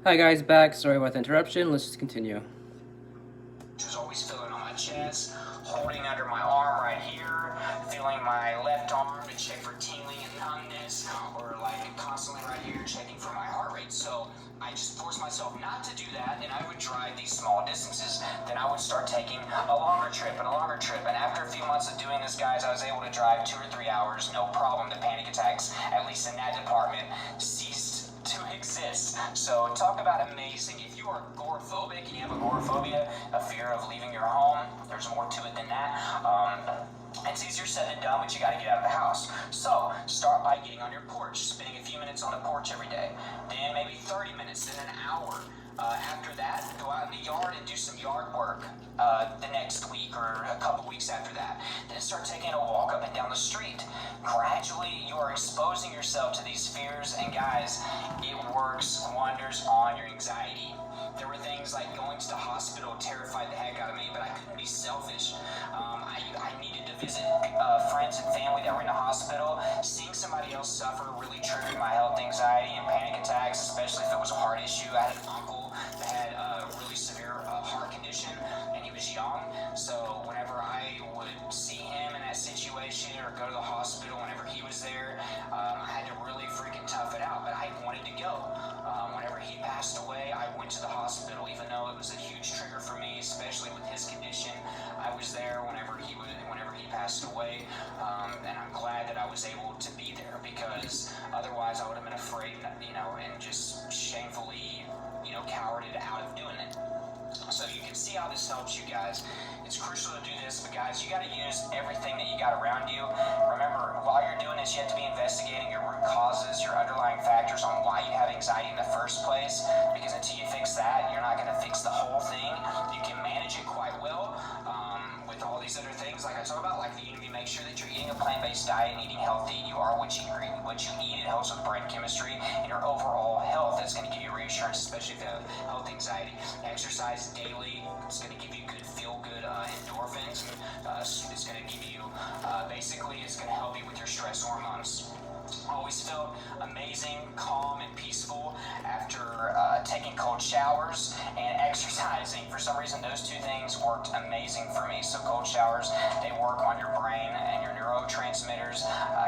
Hi guys, back. Sorry about the interruption. Let's just continue. Was always feeling on my chest, holding under my arm right here, feeling my left arm to check for tingling and numbness, or like constantly right here checking for my heart rate. So I just forced myself not to do that, and I would drive these small distances. Then I would start taking a longer trip and a longer trip. And after a few months of doing this, guys, I was able to drive 2 or 3 hours, no problem. The panic attacks, at least in that department, ceased to exist. So talk about amazing. If you are agoraphobic and you have agoraphobia, a fear of leaving your home, there's more to it than that. It's easier said than done, but you got to get out of the house. So start by getting on your porch, spending a few minutes on the porch every day, then maybe 30 minutes, then an hour. After that, go out in the yard and do some yard work the next week or a couple weeks after that. Then start taking a walk up and down the street. Gradually, you are exposing yourself to these fears, and guys, it works wonders on your anxiety. There were things like going to the hospital terrified the heck out of me, but I couldn't be selfish. I needed to visit friends and family that were in the hospital. Seeing somebody else suffer really triggered my health anxiety and panic attacks, especially if it was a heart issue. I had an uncle that had a really severe heart condition, and he was young. So whenever I would see him in that situation or go to the hospital, whenever he was there, I had to really freaking tough it out. But I wanted to go. Whenever he passed away, I went to the hospital, even though it was a huge trigger for me, especially with his condition. I was there whenever he passed away, and I'm glad that I was able to be there, because otherwise I would have been afraid, and just shamefully, cowarded out of doing it. So you can see how this helps you guys. It's crucial to do this, but guys, you got to use everything that you got around you. Remember, while you're doing this, you have to be investigating your root causes, your underlying factors on why you have anxiety in the first place, because until you fix that, you're not going to fix the whole thing. You can manage it quite well with all these other things like I talk about, like you make sure that you're eating a plant-based diet and eating healthy. You are what you eat. What you eat, it helps with brain chemistry and your overall health. That's going to give you reassurance, especially if you have health anxiety. Exercise daily. It's going to give you good feel-good endorphins. It's going to give you, basically, it's going to help you with your stress hormones. Always felt amazing, calm, and peaceful after taking cold showers and exercising. For some reason, those two things worked amazing for me. So cold showers, they work on your brain and your neurotransmitters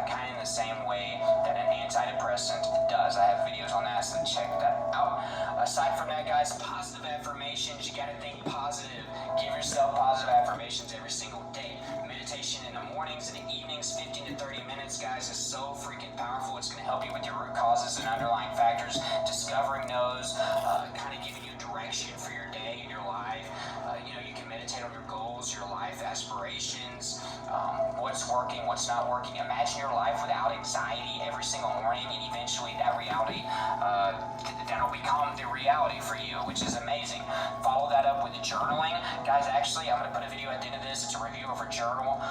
kind of in the same way that an antidepressant does. I have videos on that, so check that out. Aside from that, guys, positive affirmations. You got to think positive. Give yourself positive affirmations every single day. Meditation in the mornings and the evenings, 15 to 30 minutes, guys, is so freaking powerful. It's going to help you with your root causes and underlying factors, discovering those, kind of giving you direction for your day and your life. You can meditate on your goals, your life aspirations, what's working, what's not working. Imagine your life without anxiety every single morning, and eventually that reality, that'll become the reality for you, which is amazing. Follow that up with journaling. Guys, actually, I'm going to put a video at the end of this. It's a review of a journal,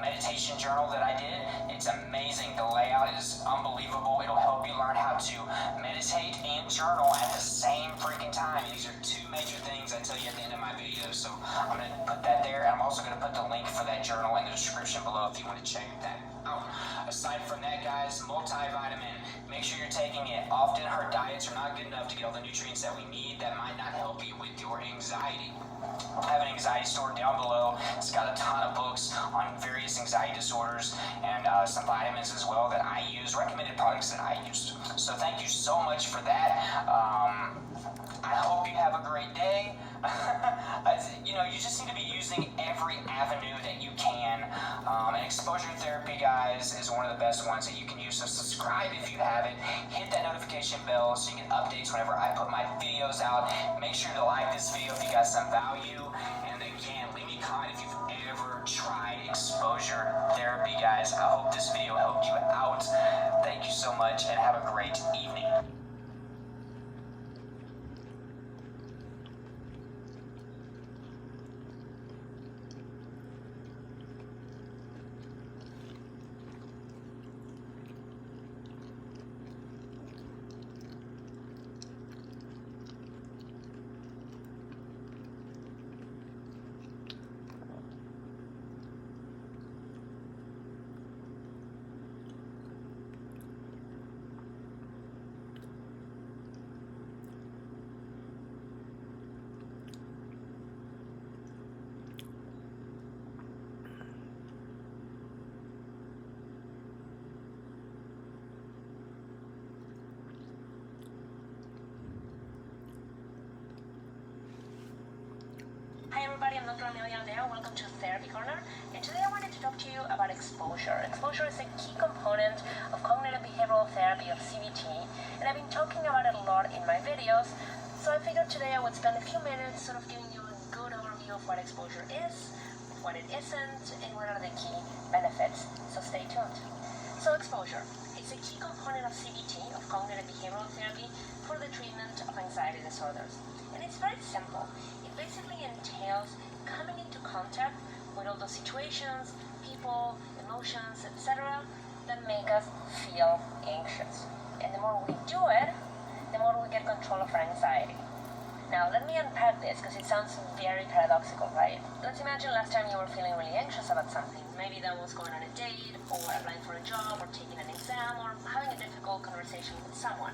meditation journal that I did. It's amazing. The layout is unbelievable. It'll help you learn how to meditate and journal at the same freaking time. These are two major things I tell you at the end of my video. So I'm going to put that there, and I'm also going to put the link for that journal in the description below if you want to check that out. Aside from that, guys, multivitamin. Make sure you're taking it. Often our diets are not good enough to get all the nutrients that we need. That might not help you with your anxiety. I have an anxiety store down below. It's got a ton of books on various anxiety disorders and some vitamins as well that I use, recommended products that I use. So thank you so much for that. I hope you have a great day. You just need to be using every avenue that you can. And exposure therapy, guys, is one of the best ones that you can use. So subscribe if you haven't. Hit that notification bell so you get updates whenever I put my videos out. Make sure to like this video if you got some value. And again, leave me a comment if you've ever tried exposure therapy, guys. I hope this video helped you out. Thank you so much, and have a great evening. I'm Dr. Amelia Aldea. Welcome to Therapy Corner. And today I wanted to talk to you about exposure. Exposure is a key component of cognitive behavioral therapy, of CBT, and I've been talking about it a lot in my videos. So I figured today I would spend a few minutes sort of giving you a good overview of what exposure is, what it isn't, and what are the key benefits. So stay tuned. So exposure is a key component of CBT, of cognitive behavioral therapy, for the treatment of anxiety disorders. And it's very simple. It basically entails coming into contact with all those situations, people, emotions, etc. that make us feel anxious. And the more we do it, the more we get control of our anxiety. Now, let me unpack this because it sounds very paradoxical, right? Let's imagine last time you were feeling really anxious about something. Maybe that was going on a date, or applying for a job, or taking an exam, or having a difficult conversation with someone.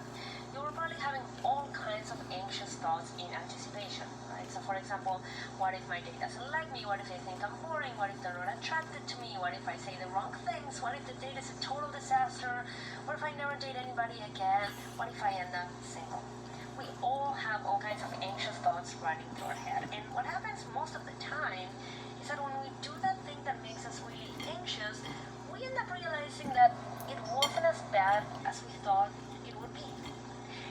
You were probably having all kinds of anxious thoughts in anticipation, right? So, for example, what if my date doesn't like me? What if they think I'm boring? What if they're not attracted to me? What if I say the wrong things? What if the date is a total disaster? What if I never date anybody again? What if I end up single? We all have all kinds of anxious thoughts running through our head. And what happens most of the time is that when we do that thing that makes us really anxious, we end up realizing that it wasn't as bad as we thought it would be.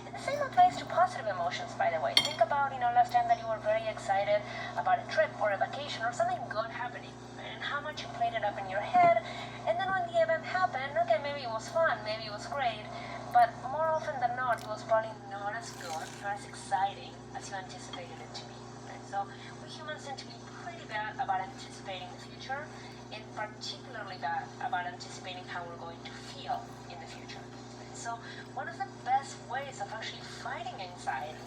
And the same applies to positive emotions, by the way. Think about, last time that you were very excited about a trip or a vacation or something good happening, right? And how much you played it up in your head. And then when the event happened, okay, maybe it was fun, maybe it was great, but more often than not, it was probably not as good, not as exciting as you anticipated it to be. Right? So we humans tend to be pretty bad about anticipating the future, and particularly bad about anticipating how we're going to feel in the future. Right? So one of the best ways of actually fighting anxiety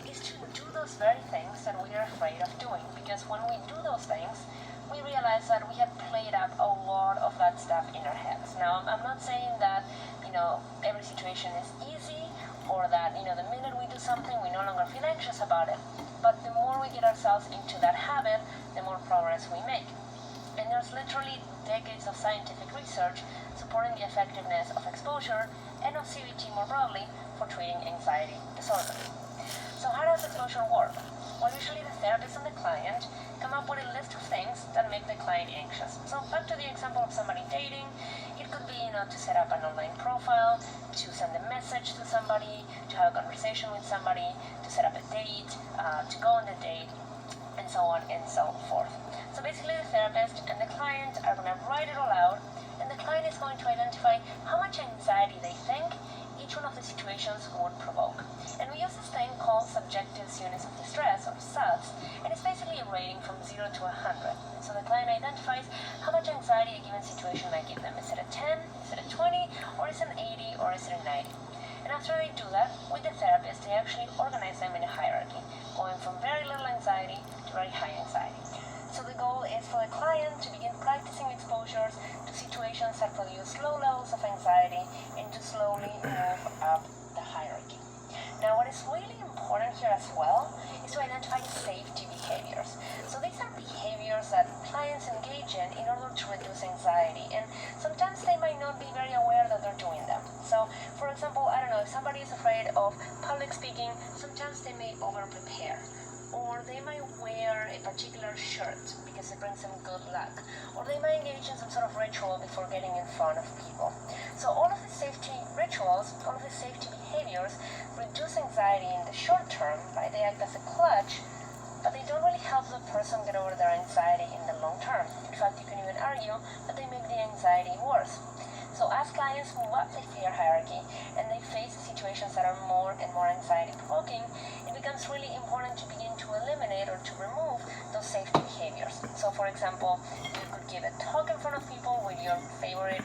is to do those very things that we are afraid of doing. Because when we do those things, we realize that we have played up a lot of that stuff in our heads. Now, I'm not saying that every situation is easy, or that the minute we do something we no longer feel anxious about it, but the more we get ourselves into that habit, the more progress we make. And there's literally decades of scientific research supporting the effectiveness of exposure and of CBT more broadly for treating anxiety disorders. So how does exposure work? Well, usually the therapist and the client come up with a list of things that make the client anxious. So back to the example of somebody dating, it could be, to set up an online profile, to send a message to somebody, to have a conversation with somebody, to set up a date, to go on the date, and so on and so forth. So basically the therapist and the client are going to write it all out, and the client is going to identify how much anxiety they think each one of the situations would provoke. And we use this thing called subjective units of distress, or SUDS, and it's basically a rating from 0 to 100. And so the client identifies how much anxiety a given situation might give them. Is it a 10, is it a 20, or is it an 80, or is it a 90? And after they do that, with the therapist, they actually organize them in a hierarchy, going from very little anxiety to very high anxiety. So the goal is for the client to begin practicing exposures to situations that produce low levels of anxiety and to slowly move up the hierarchy. Now, what is really important here as well is to identify safety behaviors. So these are behaviors that clients engage in order to reduce anxiety, and sometimes they might not be very aware that they're doing them. So, for example, if somebody is afraid of public speaking, sometimes they may over-prepare. Or they might wear a particular shirt because it brings them good luck. Or they might engage in some sort of ritual before getting in front of people. So all of the safety rituals, all of the safety behaviors reduce anxiety in the short term, right? They act as a clutch, but they don't really help the person get over their anxiety in the long term. In fact, you can even argue that they make the anxiety worse. So as clients move up the fear hierarchy and they face situations that are more and more anxiety-provoking, it becomes really important to begin to eliminate or to remove those safety behaviors. So for example, you could give a talk in front of people with your favorite,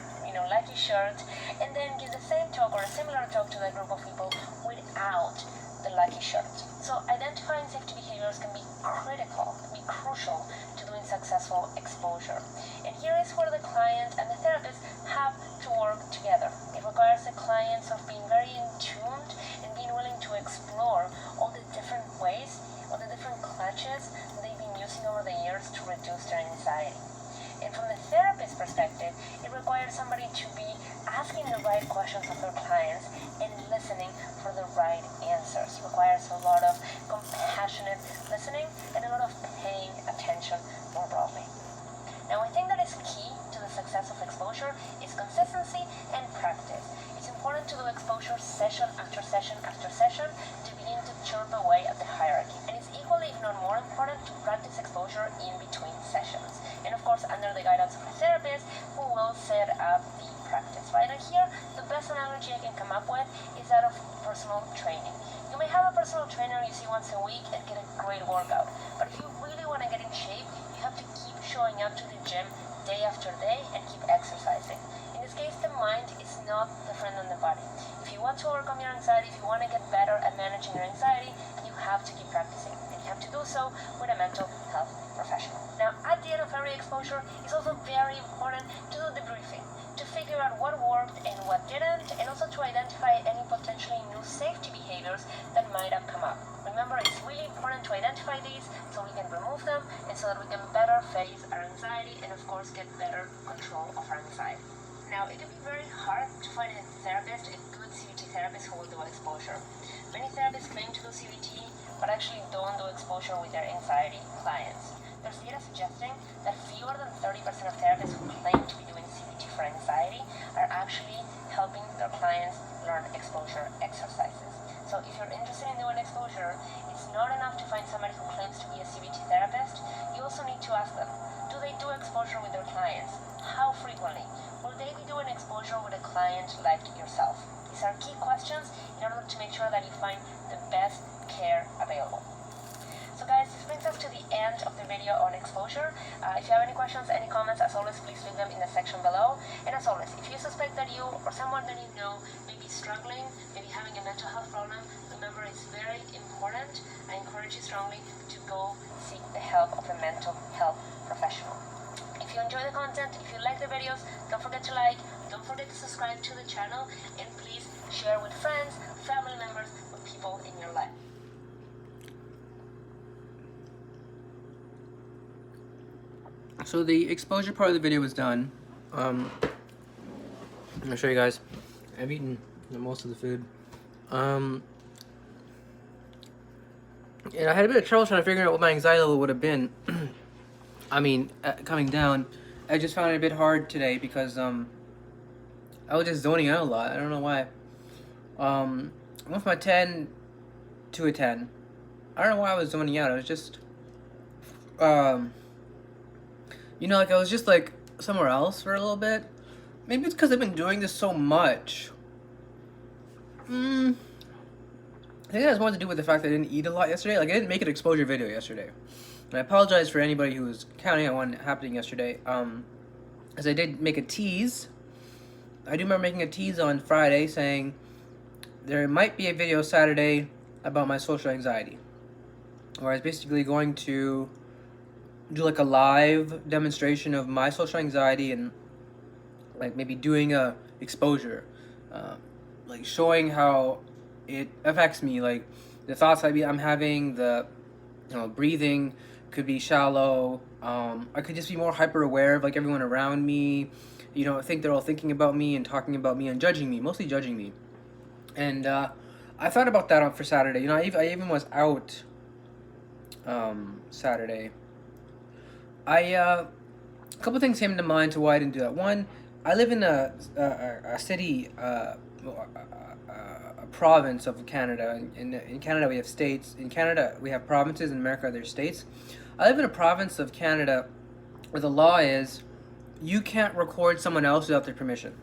lucky shirt, and then give the same talk or a similar talk to that group of people without the lucky shirt. So identifying safety behaviors can be critical, can be crucial to doing successful exposure. And here is where the client and the therapist have to work together. It requires the clients of being very in tuned and being willing to explore all the different ways, all the different clutches they've been using over the years to reduce their anxiety. And from the therapist's perspective, it requires somebody to be asking the right questions of their clients and listening for the right answers requires a lot of compassionate listening and a lot of paying attention more broadly. Now, I think that is key to the success of exposure is consistency and practice. It's important to do exposure session after session after session to begin to chirp away at the hierarchy. And it's equally, if not more important, to practice exposure in between sessions. And of course, under the guidance of a therapist who will set up the practice, right? And here, the best analogy I can come up with is that of personal training. You may have a personal trainer you see once a week and get a great workout. But if you really want to get in shape, you have to keep showing up to the gym day after day and keep exercising. In this case, the mind is not different than the body. If you want to overcome your anxiety, if you want to get better at managing your anxiety, you have to keep practicing. And you have to do so with a mental health professional. Now, at the end of every exposure, it's also very important to do debriefing, to figure out what worked and what didn't, and also to identify any potentially new safety behaviors that might have come up. Remember, it's really important to identify these so we can remove them and so that we can better face our anxiety and, of course, get better control of our anxiety. Now, it can be very hard to find a therapist, a good CBT therapist who will do exposure. Many therapists claim to do CBT, but actually don't do exposure with their anxiety clients. There's data suggesting that fewer than 30% of therapists who claim to be doing CBT for anxiety are actually helping their clients learn exposure exercises. So if you're interested in doing exposure, it's not enough to find somebody who claims to be a CBT therapist. You also need to ask them, do they do exposure with their clients? How frequently? Will they be doing exposure with a client like yourself? These are key questions in order to make sure that you find the best care available. So guys, this brings us to the end of the video on exposure. If you have any questions, any comments, as always, please leave them in the section below. And as always, if you suspect that you or someone that you know may be struggling, maybe having a mental health problem, remember it's very important. I encourage you strongly to go seek the help of a mental health professional. If you enjoy the content, if you like the videos, don't forget to like, don't forget to subscribe to the channel, and please share with friends, family members, with people in your life. So the exposure part of the video is done. I'm gonna show you guys. I've eaten most of the food. And I had a bit of trouble trying to figure out what my anxiety level would have been. I mean, coming down. I just found it a bit hard today because I was just zoning out a lot. I don't know why. I went from a 10 to a 10. I don't know why I was zoning out. I was just you know, like I was just like somewhere else for a little bit. Maybe it's because I've been doing this so much. I think it has more to do with the fact that I didn't eat a lot yesterday. Like I didn't make an exposure video yesterday. And I apologize for anybody who was counting on one happening yesterday. As I did make a tease. I do remember making a tease on Friday saying there might be a video Saturday about my social anxiety. Where I was basically going to do like a live demonstration of my social anxiety and like maybe doing a exposure, like showing how it affects me, like the thoughts I'm having, the breathing could be shallow. I could just be more hyper aware of like everyone around me. I think they're all thinking about me and talking about me and judging me, mostly judging me. And I thought about that for Saturday. I even was out Saturday. A couple things came to mind to why I didn't do that. One, I live in a city, a province of Canada. In Canada we have states. In Canada we have provinces. In America there's states. I live in a province of Canada where the law is you can't record someone else without their permission.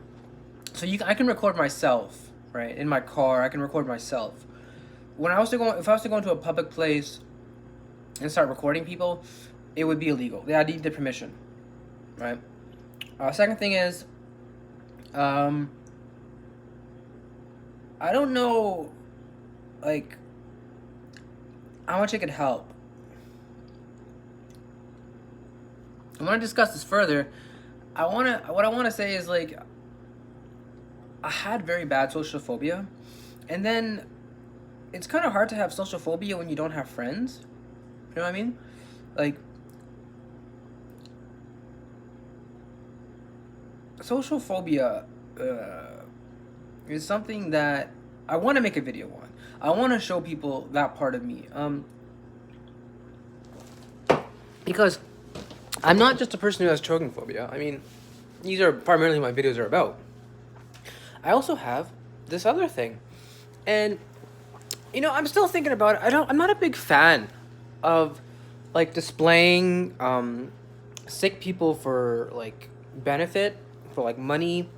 So I can record myself, right, in my car. I can record myself. If I was to go into a public place and start recording people, it would be illegal. I need the permission, right? Second thing is, I don't know, like, how much it could help. I want to discuss this further. What I want to say is, like, I had very bad social phobia, and then it's kind of hard to have social phobia when you don't have friends. You know what I mean? Like, social phobia is something that I want to make a video on. I want to show people that part of me. Because I'm not just a person who has choking phobia. I mean, these are primarily my videos are about. I also have this other thing. And you know, I'm still thinking about it. I'm not a big fan of like displaying sick people for like benefit, for like money.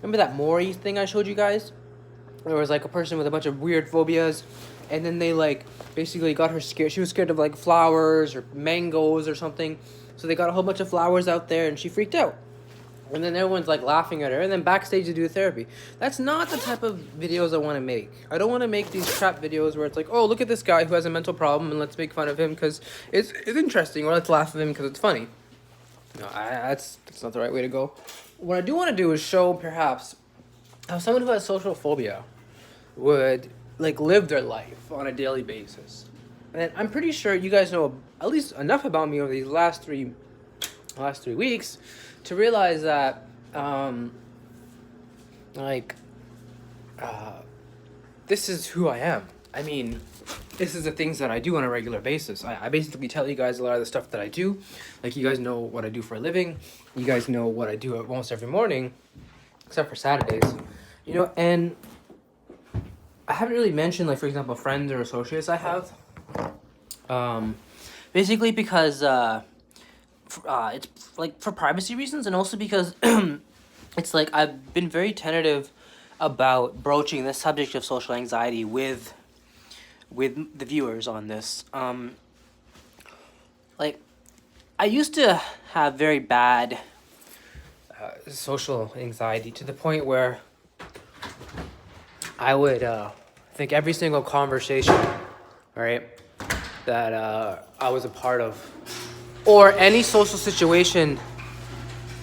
Remember that Maury thing I showed you guys? There was like a person with a bunch of weird phobias, and then they like basically got her scared. She was scared of like flowers or mangoes or something. So they got a whole bunch of flowers out there, and she freaked out. And then everyone's like laughing at her, and then backstage to do therapy. That's not the type of videos I want to make. I don't want to make these crap videos where it's like, oh, look at this guy who has a mental problem, and let's make fun of him because it's interesting, or let's laugh at him because it's funny. No, that's not the right way to go. What I do want to do is show perhaps how someone who has social phobia would like live their life on a daily basis. And I'm pretty sure you guys know at least enough about me over these last three weeks to realize that this is who I am. I mean, this is the things that I do on a regular basis. I basically tell you guys a lot of the stuff that I do. Like, you guys know what I do for a living. You guys know what I do almost every morning, except for Saturdays. You know, and I haven't really mentioned, like, for example, friends or associates I have. Basically because it's like for privacy reasons, and also because it's like I've been very tentative about broaching the subject of social anxiety with the viewers on this. Like, I used to have very bad social anxiety to the point where I would think every single conversation, right, that I was a part of, or any social situation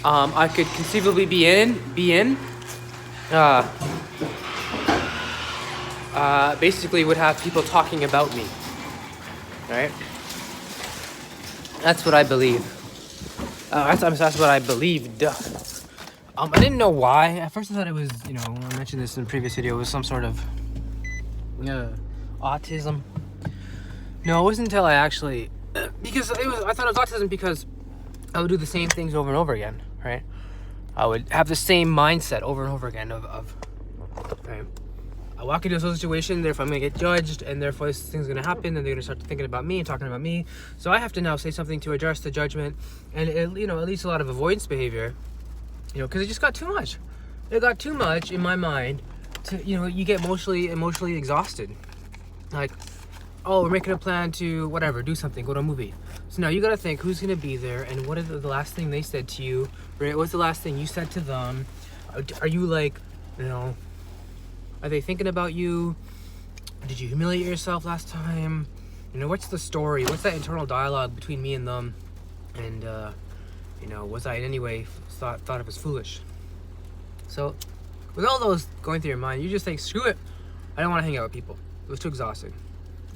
I could conceivably be in, basically would have people talking about me, right? That's what I believe. That's what I believed. I didn't know why. At first I thought it was, you know, I mentioned this in the previous video, it was some sort of autism. No, it wasn't until I actually, because I thought it was autism because I would do the same things over and over again, right? I would have the same mindset over and over again of right? I walk into a social situation, therefore I'm gonna get judged, and therefore this thing's gonna happen, and they're gonna start thinking about me and talking about me. So I have to now say something to address the judgment, and it, you know, at least a lot of avoidance behavior, you know, because it just got too much. It got too much in my mind to, you know, you get emotionally exhausted. Like, oh, we're making a plan to whatever, do something, go to a movie. So now you gotta think who's gonna be there, and what is the last thing they said to you, right? What's the last thing you said to them? Are you like, you know, are they thinking about you? Did you humiliate yourself last time? You know, what's the story? What's that internal dialogue between me and them? And, you know, was I in any way thought it was foolish? So, with all those going through your mind, you just think, screw it. I don't want to hang out with people. It was too exhausting.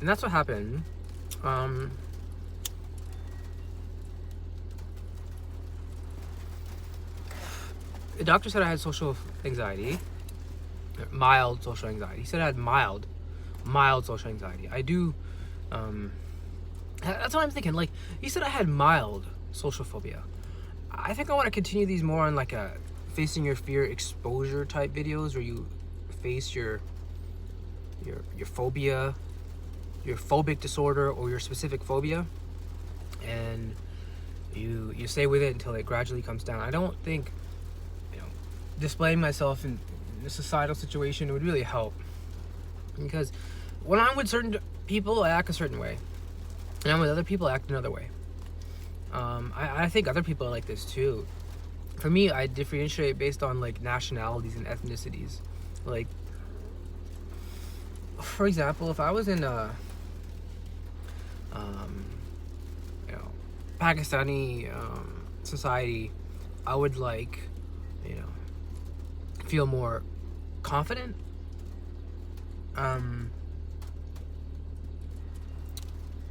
And that's what happened. The doctor said I had social anxiety. Mild social anxiety. He said I had mild social anxiety. I do, that's what I'm thinking. Like, he said I had mild social phobia. I think I want to continue these more on like a facing your fear exposure type videos, where you face your phobia, your phobic disorder, or your specific phobia, and you stay with it until it gradually comes down. I don't think, you know, displaying myself in a societal situation would really help, because when I'm with certain people I act a certain way, and I'm with other people I act another way. I think other people are like this too. For me, I differentiate based on like nationalities and ethnicities. Like, for example, if I was in a you know, Pakistani society, I would like, you know, feel more confident.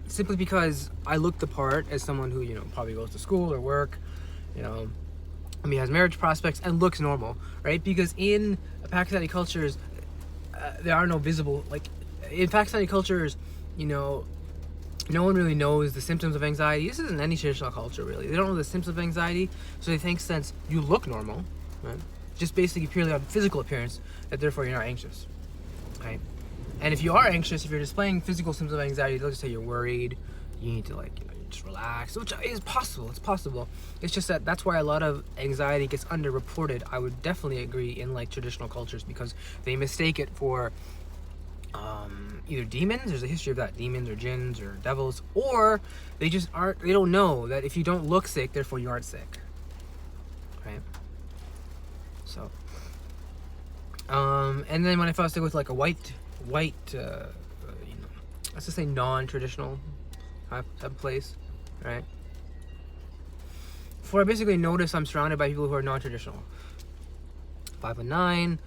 Simply because I look the part as someone who, you know, probably goes to school or work, you know, I mean, has marriage prospects and looks normal, right? Because in Pakistani cultures, there are no visible, like, in Pakistani cultures, you know, no one really knows the symptoms of anxiety. This isn't any traditional culture, really. They don't know the symptoms of anxiety, so they think since you look normal, right, just basically purely on physical appearance, that therefore you're not anxious, right? And if you are anxious, if you're displaying physical symptoms of anxiety, they'll just say you're worried, you need to, like, you know, just relax, which is possible. It's possible. It's just that that's why a lot of anxiety gets underreported. I would definitely agree in, like, traditional cultures, because they mistake it for either demons, there's a history of that, demons or jinns or devils, or they just aren't, they don't know that if you don't look sick, therefore you aren't sick, right? So and then when I felt sick with like a white you know, let's just say non-traditional type of place, right? For I basically notice I'm surrounded by people who are non-traditional. 5'9",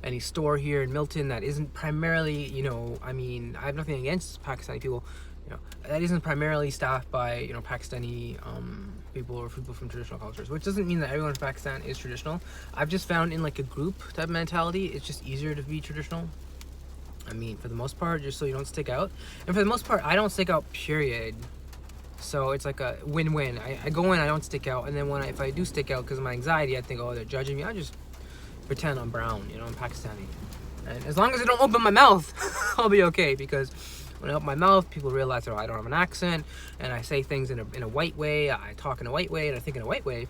any store here in Milton that isn't primarily, you know, I mean, I have nothing against Pakistani people, you know, that isn't primarily staffed by, you know, Pakistani people or people from traditional cultures, which doesn't mean that everyone in Pakistan is traditional. I've just found in like a group type mentality, it's just easier to be traditional. I mean, for the most part, just so you don't stick out. And for the most part, I don't stick out, period. So it's like a win-win. I go in, I don't stick out, and then if I do stick out because of my anxiety, I think, oh, they're judging me. I just pretend I'm brown, you know, I'm Pakistani. And as long as I don't open my mouth, I'll be okay, because when I open my mouth, people realize, oh, I don't have an accent, and I say things in a white way, I talk in a white way, and I think in a white way,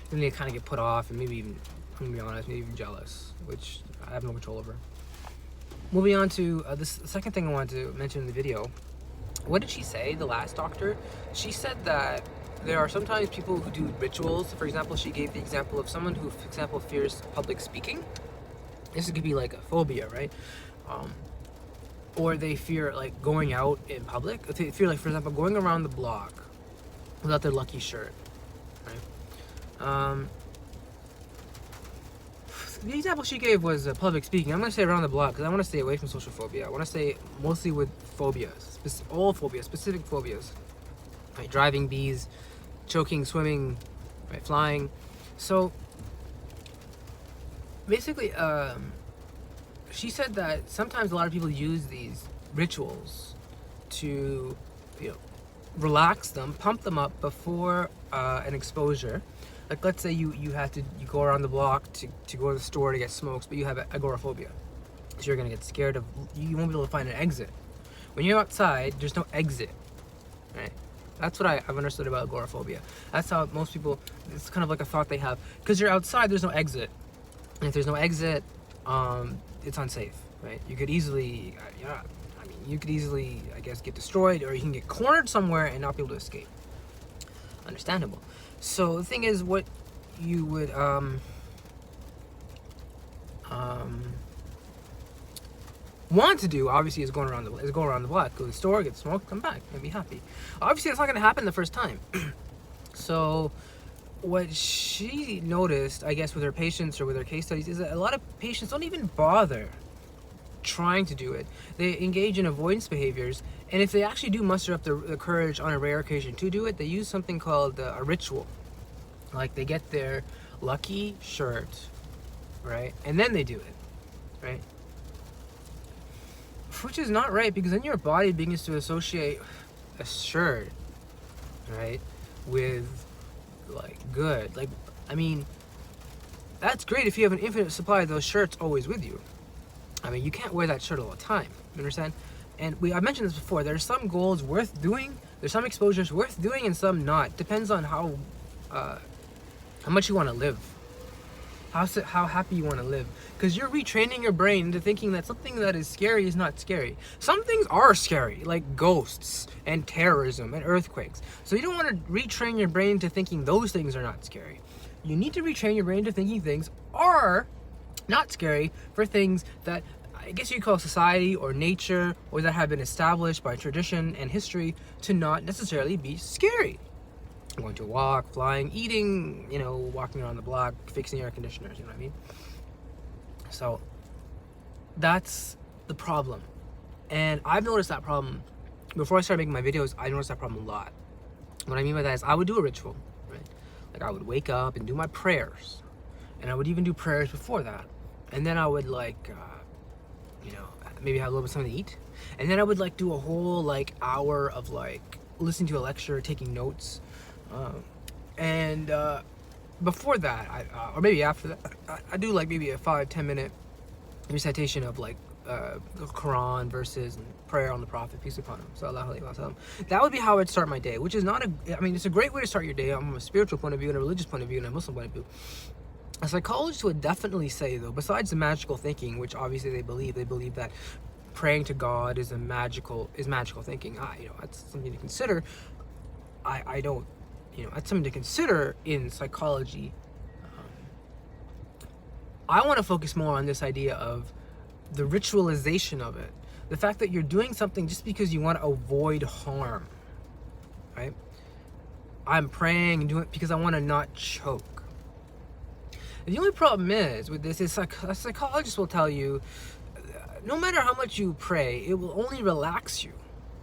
then they kind of get put off, and maybe even, I'm gonna be honest, maybe even jealous, which I have no control over. Moving on to the second thing I wanted to mention in the video. What did she say, the last doctor? She said that there are sometimes people who do rituals. For example, she gave the example of someone who, for example, fears public speaking. This could be like a phobia, right? Or they fear like going out in public. They fear, like, for example, going around the block without their lucky shirt, right? The example she gave was public speaking. I'm going to say around the block because I want to stay away from social phobia. I want to stay mostly with phobias, all phobias, specific phobias. Right? Driving, bees, choking, swimming, right? Flying. So basically, she said that sometimes a lot of people use these rituals to, you know, relax them, pump them up before an exposure. Like, let's say you go around the block to go to the store to get smokes, but you have agoraphobia. So you're gonna get scared of, you won't be able to find an exit. When you're outside, there's no exit, right? That's what I've understood about agoraphobia. That's how most people, it's kind of like a thought they have. Because you're outside, there's no exit. And if there's no exit, it's unsafe, right? You could easily, I guess, get destroyed, or you can get cornered somewhere and not be able to escape. Understandable. So the thing is, what you would want to do, obviously, is go around the block, go to the store, get smoked, come back, and be happy. Obviously, that's not going to happen the first time. So what she noticed, I guess, with her patients or with her case studies, is that a lot of patients don't even bother trying to do it. They engage in avoidance behaviors, and if they actually do muster up the courage on a rare occasion to do it, they use something called a ritual. Like, they get their lucky shirt, right, and then they do it, right? Which is not right, because then your body begins to associate a shirt, right, with, like, good. Like, I mean, that's great if you have an infinite supply of those shirts always with you. I mean, you can't wear that shirt all the time, you understand? And I mentioned this before, there's some goals worth doing, there's some exposures worth doing, and some not. Depends on how much you want to live, how happy you want to live. Because you're retraining your brain into thinking that something that is scary is not scary. Some things are scary, like ghosts and terrorism and earthquakes. So you don't want to retrain your brain into thinking those things are not scary. You need to retrain your brain to thinking things are not scary for things that I guess you could call society or nature, or that have been established by tradition and history to not necessarily be scary. Going to walk, flying, eating, you know, walking around the block, fixing air conditioners, you know what I mean? So that's the problem. And I've noticed that problem. Before I started making my videos, I noticed that problem a lot. What I mean by that is I would do a ritual, right? Like I would wake up and do my prayers, and I would even do prayers before that, and then I would like, you know, maybe have a little bit of something to eat, and then I would like do a whole like hour of like listening to a lecture, taking notes, and before that, or maybe after that, I do like maybe a 5-10 minute recitation of like the Quran verses and prayer on the Prophet, peace upon him, sallallahu alaihi wasallam. That would be how I'd start my day, which is not I mean, it's a great way to start your day from a spiritual point of view and a religious point of view and a Muslim point of view. A psychologist would definitely say, though, besides the magical thinking, which obviously they believe that praying to God is magical thinking. You know, that's something to consider. I don't, you know, that's something to consider in psychology. I want to focus more on this idea of the ritualization of it. The fact that you're doing something just because you want to avoid harm, right? I'm praying and doing it because I want to not choke. The only problem is with this is a psychologist will tell you, no matter how much you pray, it will only relax you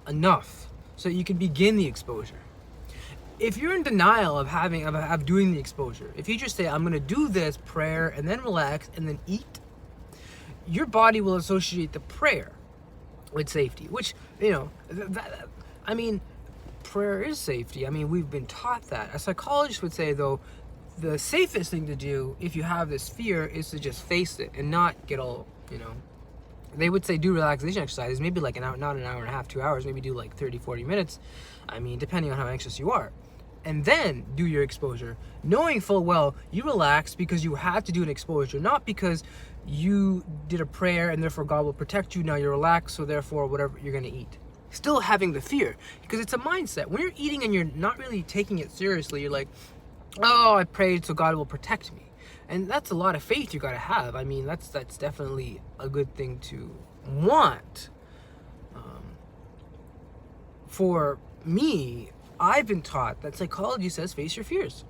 enough so you can begin the exposure. If you're in denial of doing the exposure, if you just say, I'm going to do this prayer and then relax and then eat, your body will associate the prayer with safety, which, you know, I mean, prayer is safety. I mean, we've been taught that. A psychologist would say, though, the safest thing to do if you have this fear is to just face it and not get all, you know, they would say do relaxation exercises, maybe like an hour, not an hour and a half, 2 hours, maybe do like 30-40 minutes. I mean, depending on how anxious you are. And then do your exposure, knowing full well you relax because you had to do an exposure, not because you did a prayer and therefore God will protect you. Now you're relaxed, so therefore whatever you're going to eat. Still having the fear, because it's a mindset. When you're eating and you're not really taking it seriously, you're like, oh, I prayed so God will protect me. And that's a lot of faith you got to have. I mean, that's definitely a good thing to want. For me, I've been taught that psychology says face your fears.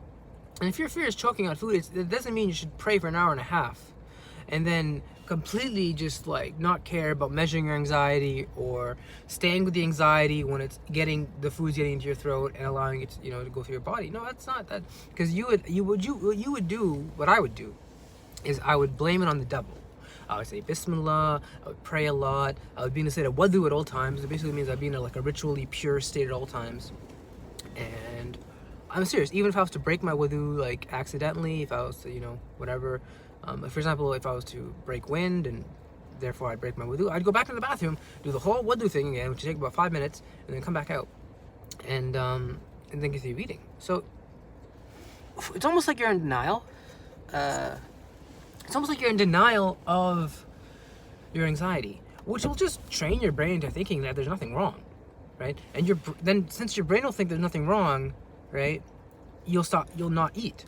And if your fear is choking on food, it doesn't mean you should pray for an hour and a half and then completely just like not care about measuring your anxiety or staying with the anxiety when it's the food's getting into your throat and allowing it to, you know, to go through your body. No, that's not that, because you would do what I would do is I would blame it on the devil. I would say Bismillah, I would pray a lot, I would be in a state of wudu at all times. It basically means I'd be in a ritually pure state at all times. And I'm serious, even if I was to break my wudu like accidentally, if I was to, you know, whatever, for example, if I was to break wind and therefore I'd break my wudu, I'd go back to the bathroom, do the whole wudu thing again, which would take about 5 minutes, and then come back out and then continue eating. So it's almost like you're in denial. It's almost like you're in denial of your anxiety, which will just train your brain into thinking that there's nothing wrong, right? And then since your brain will think there's nothing wrong, right, you'll not eat.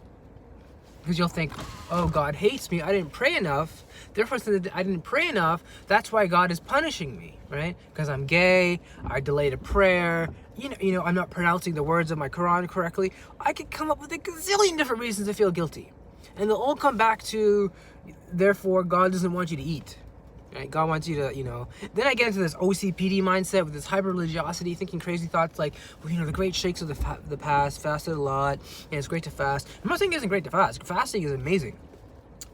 Because you'll think, oh, God hates me, I didn't pray enough, therefore since I didn't pray enough, that's why God is punishing me, right? Because I'm gay, I delayed a prayer, you know, I'm not pronouncing the words of my Quran correctly. I could come up with a gazillion different reasons to feel guilty. And they'll all come back to, therefore, God doesn't want you to eat. Right? God wants you to, you know. Then I get into this OCPD mindset with this hyper-religiosity, thinking crazy thoughts like, well, you know, the great sheikhs of the past fasted a lot, and it's great to fast. I'm not saying it isn't great to fast. Fasting is amazing.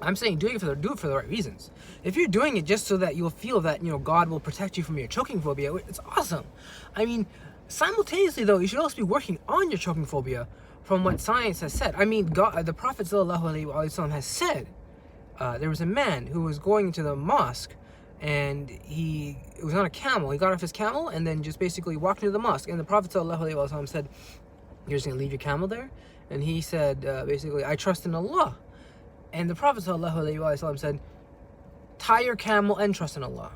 I'm saying do it for the right reasons. If you're doing it just so that you'll feel that, you know, God will protect you from your choking phobia, it's awesome. I mean, simultaneously, though, you should also be working on your choking phobia from what science has said. I mean, God, the Prophet ﷺ has said, there was a man who was going to the mosque, and he was on a camel. He got off his camel and then just basically walked into the mosque. And the Prophet ﷺ said, you're just going to leave your camel there? And he said, basically, I trust in Allah. And the Prophet ﷺ said, tie your camel and trust in Allah.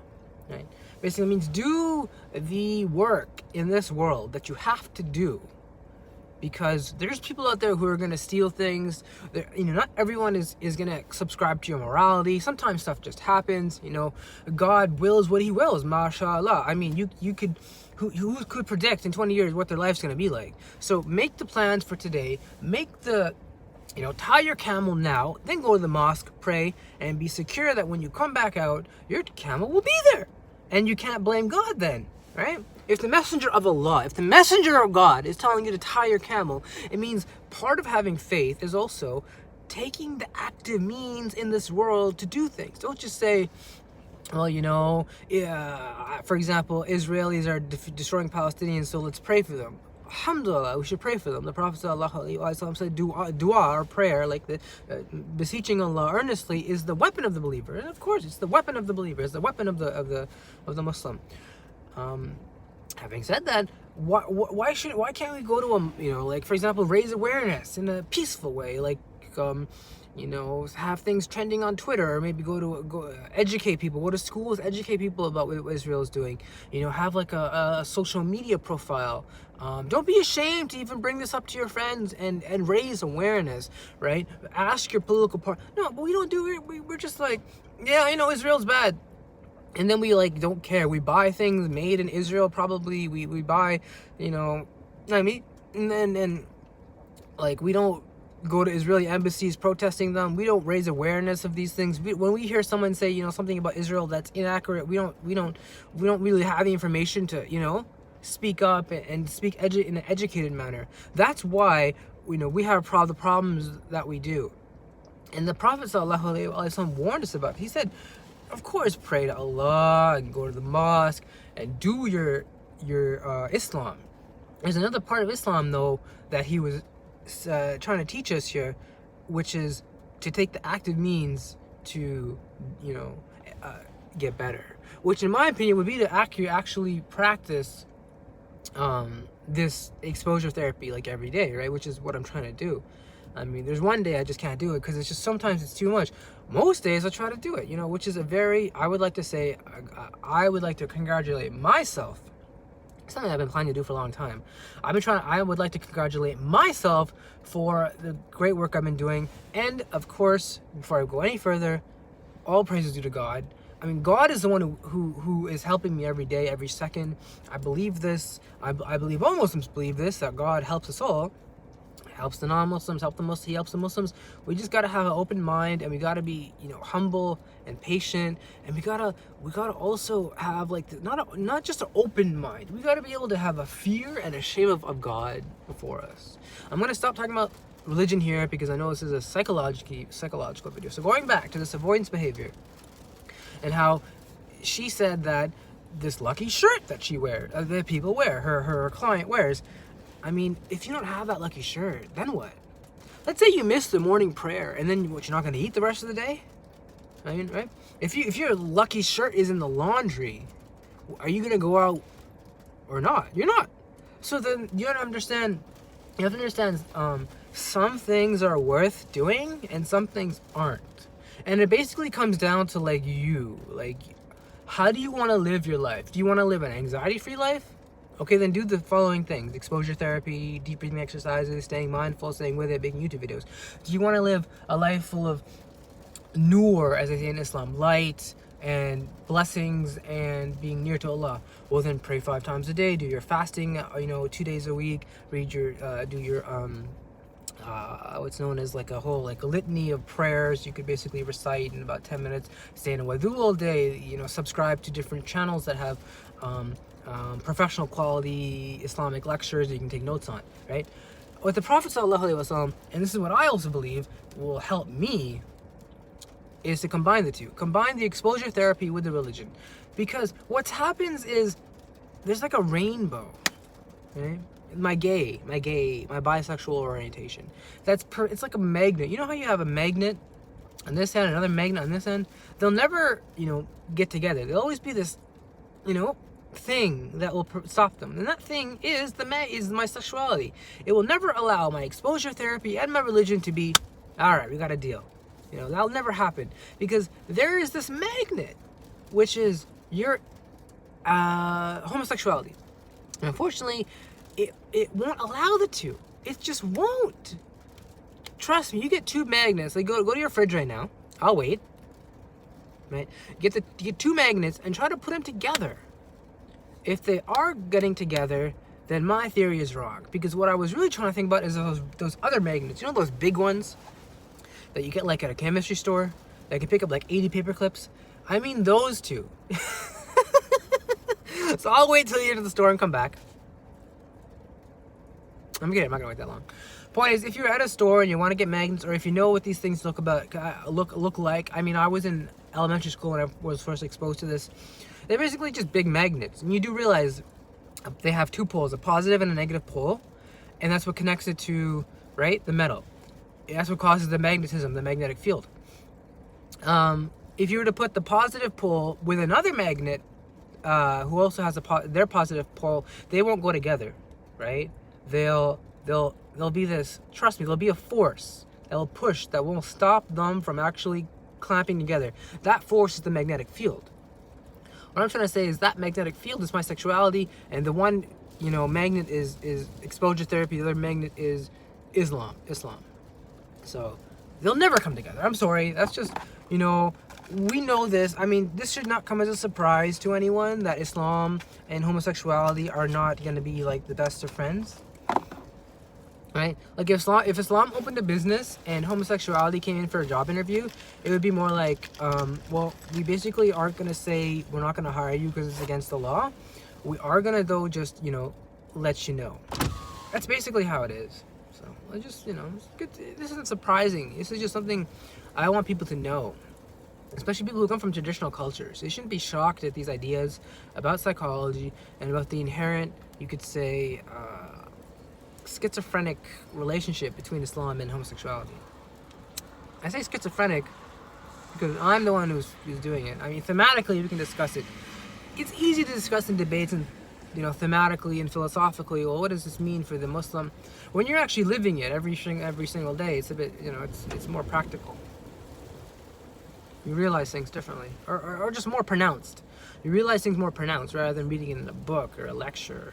Right? Basically means do the work in this world that you have to do. Because there's people out there who are going to steal things. You know, not everyone is going to subscribe to your morality. Sometimes stuff just happens. You know, God wills what he wills, mashallah. I mean, you could, who could predict in 20 years what their life's going to be like? So make the plans for today. You know, tie your camel now, then go to the mosque, pray, and be secure that when you come back out, your camel will be there. And you can't blame God then, right? if the messenger of Allah, if the messenger of God is telling you to tie your camel, it means part of having faith is also taking the active means in this world to do things. Don't just say, well, you know, for example, Israelis are destroying Palestinians, so let's pray for them. Alhamdulillah, we should pray for them. The Prophet ﷺ said dua or prayer, like the beseeching Allah earnestly, is the weapon of the believer. And of course, it's the weapon of the believer. It's the weapon of the Muslim. Having said that, why can't we go to a, you know, like, for example, raise awareness in a peaceful way, like you know, have things trending on Twitter, or maybe go educate people, go to schools, educate people about what Israel is doing. You know, have like a social media profile. Don't be ashamed to even bring this up to your friends and raise awareness, right? Ask your political party. No, but we don't do it. We're just like, yeah, I know Israel's bad. And then we like don't care. We buy things made in Israel, probably. We buy, you know, I mean, and like we don't go to Israeli embassies protesting them. We don't raise awareness of these things. When we hear someone say, you know, something about Israel that's inaccurate, we don't really have the information to, you know, speak up and speak in an educated manner. That's why, you know, we have the problems that we do. And the Prophet ﷺ warned us about it. He said, of course, pray to Allah and go to the mosque and do your Islam. There's another part of Islam, though, that he was trying to teach us here, which is to take the active means to, you know, get better. Which, in my opinion, would be to actually practice this exposure therapy like every day, right? Which is what I'm trying to do. I mean, there's one day I just can't do it because it's just sometimes it's too much. Most days I try to do it, you know, which is I would like to congratulate myself. Something I've been planning to do for a long time. I would like to congratulate myself for the great work I've been doing. And of course, before I go any further, all praises due to God. I mean, God is the one who is helping me every day, every second. I believe this. I believe all Muslims believe this, that God helps us all. Helps the non-Muslims, he helps the Muslims. We just gotta have an open mind, and we gotta be, you know, humble and patient, and we gotta also have like not just an open mind. We gotta be able to have a fear and a shame of God before us. I'm gonna stop talking about religion here because I know this is a psychological video. So going back to this avoidance behavior, and how she said that this lucky shirt that she wears, that people wear, her client wears. I mean, if you don't have that lucky shirt, then what? Let's say you missed the morning prayer, and then what, you're not going to eat the rest of the day? I mean, right? If your lucky shirt is in the laundry, are you going to go out or not? You're not. So then you have to understand, some things are worth doing and some things aren't. And it basically comes down to like how do you want to live your life? Do you want to live an anxiety-free life? Okay, then do the following things: exposure therapy, deep breathing exercises, staying mindful, staying with it, making YouTube videos. Do you want to live a life full of nur, as they say in Islam, light and blessings and being near to Allah? Well, then pray 5 times a day, do your fasting, 2 days a week, read your, do your, what's known as like a litany of prayers you could basically recite in about 10 minutes, stay in a wudu all day, subscribe to different channels that have, professional quality Islamic lectures that you can take notes on, right? What the Prophet ﷺ, and this is what I also believe will help me, is to combine the two. Combine the exposure therapy with the religion. Because what happens is there's like a rainbow, right? My bisexual orientation. It's like a magnet. You know how you have a magnet on this end, another magnet on this end? They'll never, get together. There'll always be this, thing that will stop them, and that thing is my sexuality. It will never allow my exposure therapy and my religion to be, all right, we got a deal. That'll never happen, because there is this magnet, which is your homosexuality. And unfortunately, it won't allow the two. It just won't. Trust me, you get 2 magnets. Like go to your fridge right now. I'll wait. Right? Get 2 magnets and try to put them together. If they are getting together, then my theory is wrong. Because what I was really trying to think about is those other magnets. Those big ones that you get like at a chemistry store that can pick up like 80 paper clips? I mean those two. So I'll wait till you get to the store and come back. I'm kidding, I'm not gonna wait that long. Point is, if you're at a store and you want to get magnets, or if you know what these things look like. I mean, I was in elementary school when I was first exposed to this. They're basically just big magnets, and you do realize they have two poles, a positive and a negative pole, and that's what connects it to, right, the metal. That's what causes the magnetism, the magnetic field. If you were to put the positive pole with another magnet, who also has their positive pole, they won't go together, right? They'll be this, trust me, there'll be a force that will push, that won't stop them from actually clamping together. That force is the magnetic field. What I'm trying to say is that magnetic field is my sexuality, and the one, magnet is exposure therapy, the other magnet is Islam. So they'll never come together. I'm sorry. That's just, we know this. I mean, this should not come as a surprise to anyone that Islam and homosexuality are not going to be like the best of friends. Right? Like if Islam opened a business and homosexuality came in for a job interview, it would be more like, well, we basically aren't going to say we're not going to hire you because it's against the law. We are going to, though, just, let you know. That's basically how it is. So I just, it's good. This isn't surprising. This is just something I want people to know. Especially people who come from traditional cultures. They shouldn't be shocked at these ideas about psychology and about the inherent, you could say, schizophrenic relationship between Islam and homosexuality. I say schizophrenic because I'm the one who's doing it. I mean, thematically, we can discuss it. It's easy to discuss in debates and, thematically and philosophically. Well, what does this mean for the Muslim? When you're actually living it every single day, it's a bit, it's more practical. You realize things differently, or just more pronounced. You realize things more pronounced rather than reading it in a book or a lecture,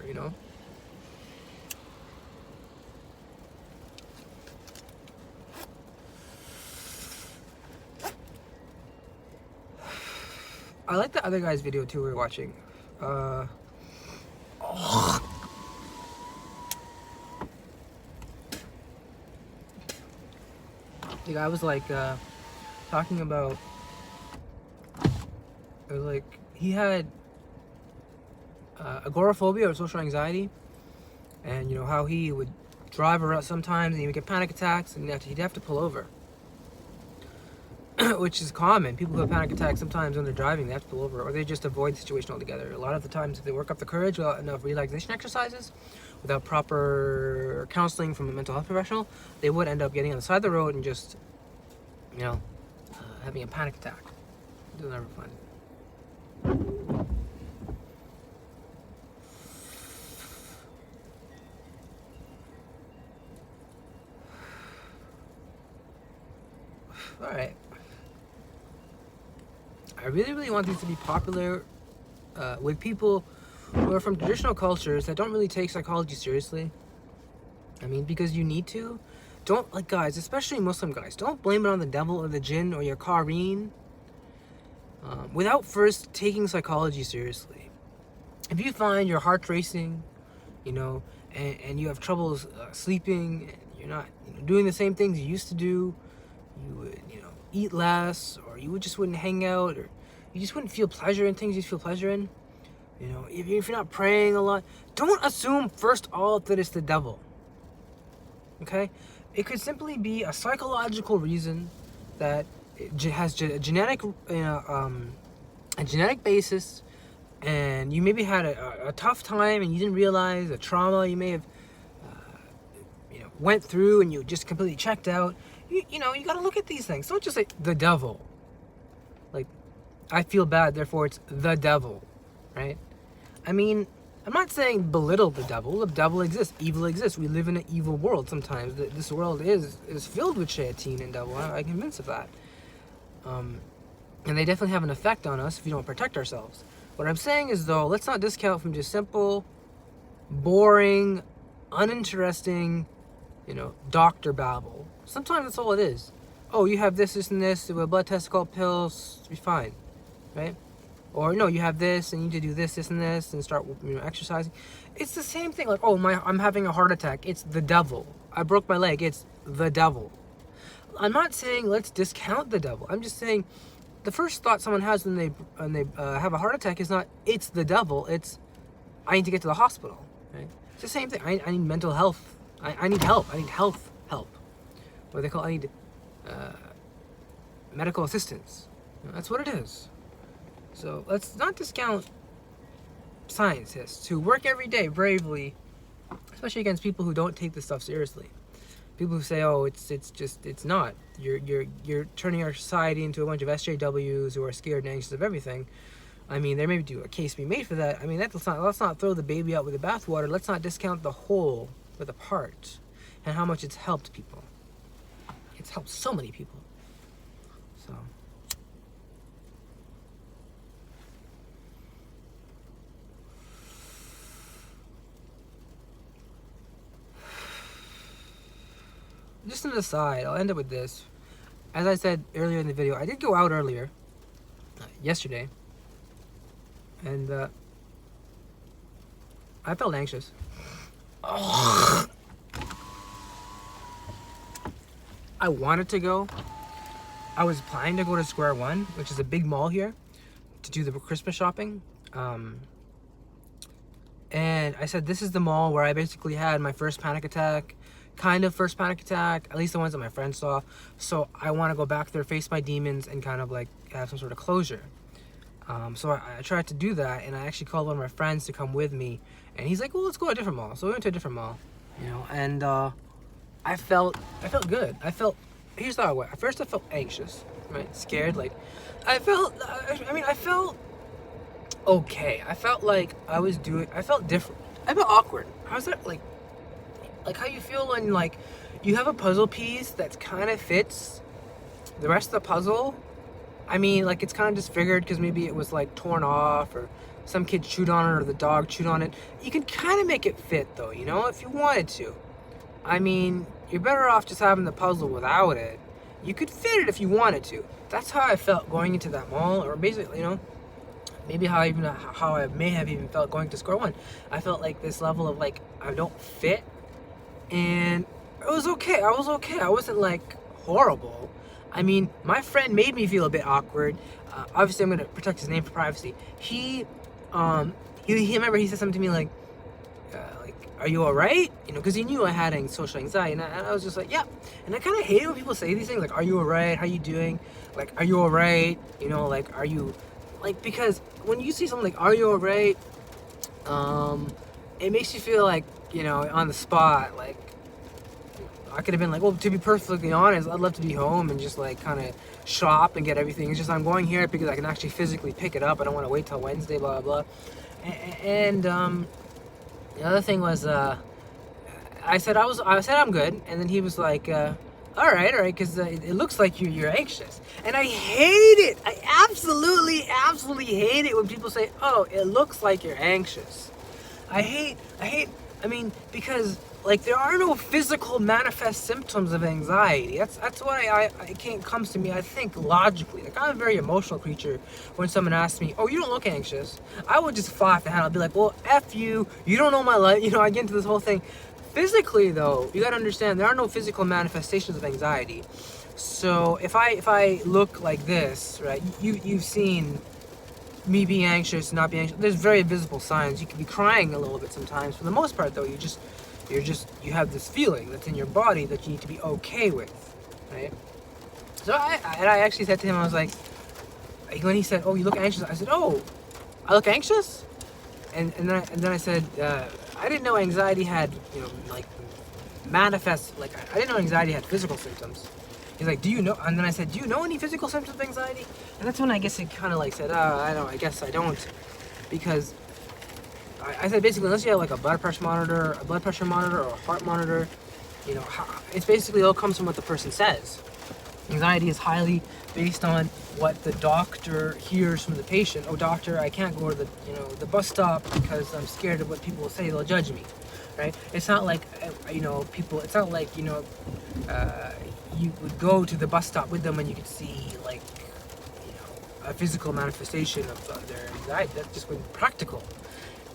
I like the other guy's video too we were watching. The guy was like talking about, it was like he had agoraphobia or social anxiety, and how he would drive around sometimes and he would get panic attacks and he'd have to pull over. Which is common. People who have panic attacks sometimes when they're driving, they have to pull over, or they just avoid the situation altogether. A lot of the times, if they work up the courage without enough relaxation exercises, without proper counseling from a mental health professional, they would end up getting on the side of the road and just, having a panic attack. They'll never find it. All right. I really want these to be popular with people who are from traditional cultures that don't really take psychology seriously. I mean, because you need to. Don't, like, guys, especially Muslim guys, don't blame it on the devil or the jinn or your qareen without first taking psychology seriously. If you find your heart racing, and you have trouble sleeping, and you're not doing the same things you used to do, you would, eat less, or you just wouldn't hang out, or you just wouldn't feel pleasure in things you feel pleasure in. If you're not praying a lot, don't assume first all that it's the devil. Okay? It could simply be a psychological reason that has a genetic basis, and you maybe had a tough time and you didn't realize a trauma you may have went through and you just completely checked out. You got to look at these things. Don't just say the devil. Like, I feel bad, therefore it's the devil, right? I mean, I'm not saying belittle the devil. The devil exists. Evil exists. We live in an evil world sometimes. This world is filled with shayateen and devil. I'm convinced of that. And they definitely have an effect on us if you don't protect ourselves. What I'm saying is, though, let's not discount from just simple, boring, uninteresting, doctor babble. Sometimes that's all it is. Oh, you have this, and this, with a blood test called pills, you'll be fine, right? Or no, you have this, and you need to do this, and this, and start exercising. It's the same thing. Like, oh, I'm having a heart attack. It's the devil. I broke my leg. It's the devil. I'm not saying let's discount the devil. I'm just saying the first thought someone has when they have a heart attack is not it's the devil. It's I need to get to the hospital, right? It's the same thing. I need mental health. I need help. I need health help. What they call, I need medical assistance. That's what it is. So let's not discount scientists who work every day bravely, especially against people who don't take this stuff seriously. People who say, "Oh, it's not. You're turning our society into a bunch of SJWs who are scared and anxious of everything." I mean, there may be a case to be made for that. I mean, let's not throw the baby out with the bathwater. Let's not discount the whole with the part and how much it's helped people. It's helped so many people. So. Just an aside, I'll end up with this. As I said earlier in the video, I did go out earlier, yesterday, and I felt anxious. I wanted to go. I was planning to go to Square One, which is a big mall here, to do the Christmas shopping. And I said, this is the mall where I basically had my first panic attack. Kind of first panic attack, at least the ones that my friends saw. So I want to go back there, face my demons, and kind of like have some sort of closure. So I tried to do that, and I actually called one of my friends to come with me, and he's like, well, let's go to a different mall. So we went to a different mall, you know, and I felt good. Here's how I went. At first I felt anxious, right? Scared, like, I felt okay. I felt like I felt different. I felt awkward. I was like how you feel when like you have a puzzle piece that kind of fits the rest of the puzzle. I mean, like, it's kind of disfigured because maybe it was like torn off, or some kid chewed on it, or the dog chewed on it. You can kind of make it fit though, you know, if you wanted to. I mean, you're better off just having the puzzle without it. You could fit it if you wanted to. That's how I felt going into that mall, or basically, you know, maybe how I may have even felt going to Square One. I felt like this level of like, I don't fit. And it was okay. I was okay. I wasn't like horrible. I mean, my friend made me feel a bit awkward. Obviously, I'm gonna protect his name for privacy. He remember he said something to me like, "Are you all right?" You know, because he knew I had social anxiety, and I was just like, "Yeah." And I kind of hate it when people say these things like, "Are you all right? How you doing?" Like, "Are you all right?" You know, like, "Are you?" Like, because when you see something like, "Are you all right?" It makes you feel like, you know, on the spot, like, I could have been like, well, to be perfectly honest, I'd love to be home and just like kind of shop and get everything. It's just I'm going here because I can actually physically pick it up. I don't want to wait till Wednesday, blah, blah, blah. And the other thing was, I said I'm good. And then he was like, all right, because it looks like you're anxious. And I hate it. I absolutely hate it when people say, oh, it looks like you're anxious. I mean, because like there are no physical manifest symptoms of anxiety. That's why it comes to me, I think, logically. Like, I'm a very emotional creature. When someone asks me, oh, you don't look anxious, I would just fly off the handle. I'd be like, well, F you don't know my life. You know, I get into this whole thing. Physically though, you gotta understand, there are no physical manifestations of anxiety. So if I look like this, right, you've seen me being anxious, not being anxious. There's very visible signs. You can be crying a little bit sometimes. For the most part, though, you have this feeling that's in your body that you need to be okay with, right? So I actually said to him, I was like, when he said, "Oh, you look anxious," I said, "Oh, I look anxious," and then I said, I didn't know anxiety had, you know, like manifest. Like, I didn't know anxiety had physical symptoms. He's like, do you know? And then I said, do you know any physical symptoms of anxiety? And that's when I guess he kind of like said, I guess I don't. Because I said, basically, unless you have like a blood pressure monitor or a heart monitor, you know, it's basically all comes from what the person says. Anxiety is highly based on what the doctor hears from the patient. Oh, doctor, I can't go to the bus stop because I'm scared of what people will say. They'll judge me, right? It's not like, it's not like, you would go to the bus stop with them and you could see, like, you know, a physical manifestation of their anxiety. That just wouldn't be practical.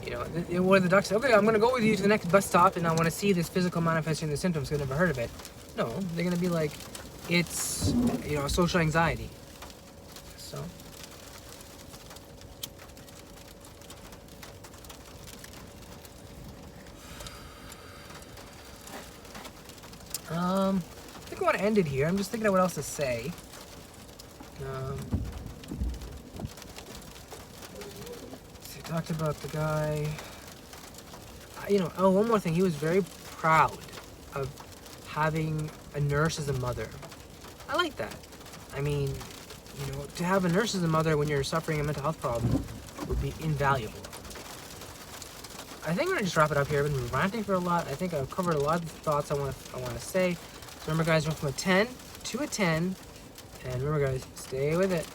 You know, where the doctor said, okay, I'm going to go with you to the next bus stop and I want to see this physical manifestation of the symptoms because I've never heard of it. No, they're going to be like, it's, you know, social anxiety. So. I think I want to end it here. I'm just thinking of what else to say. So we talked about the guy. One more thing. He was very proud of having a nurse as a mother. I like that. I mean, to have a nurse as a mother when you're suffering a mental health problem would be invaluable. I think I'm gonna just wrap it up here. I've been ranting for a lot. I think I've covered a lot of the thoughts I want to say. So remember, guys, went from a 10 to a 10, and remember, guys, stay with it.